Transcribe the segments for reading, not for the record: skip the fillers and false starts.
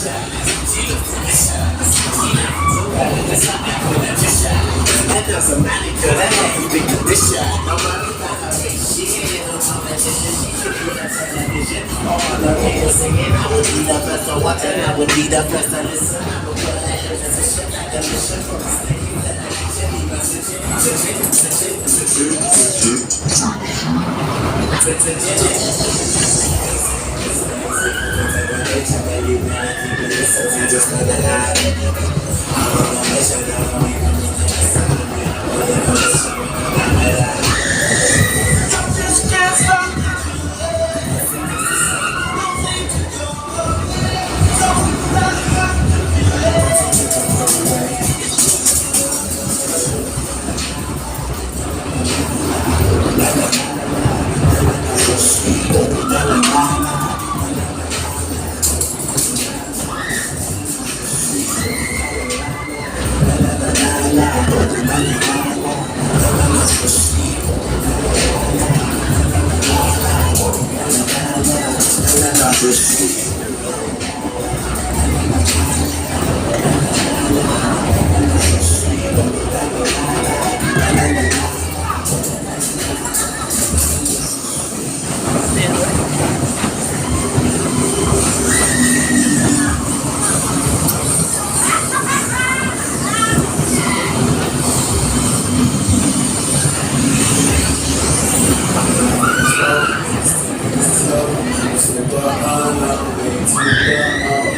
That doesn't matter, cause that ain't big condition. Nobody got her big shit. All the haters singing, I would be the best to watch and I would be the best to listen. I would put that shit as a shit like a mission from a snake. Just let it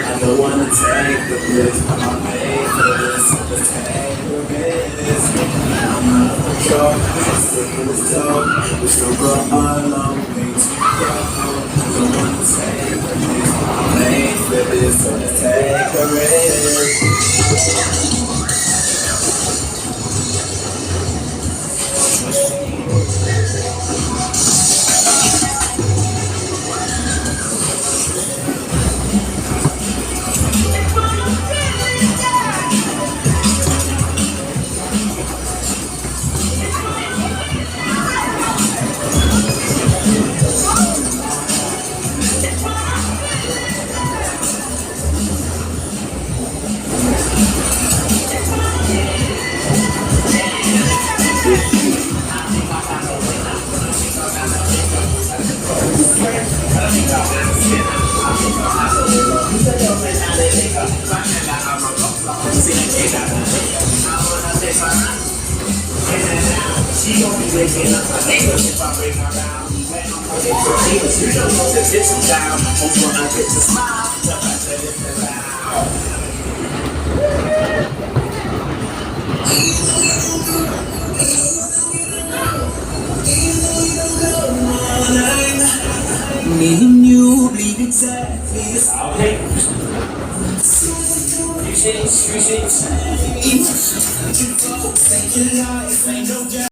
I don't wanna take the risk, I'm made for this, so let's take the risk. I'm out of control, I'm sticking this dope, we still go a long way to go. I don't wanna take the risk, I'm made for this, so let's take the risk. She gon' be waking up my neighbors if I bring her down. When I'm ready for neighbors, you don't know to get some down. Hope when I get to smile, the fact that it's around. Me and you bleed exactly the same. You change, you change. Even if you folks think your life ain't no doubt.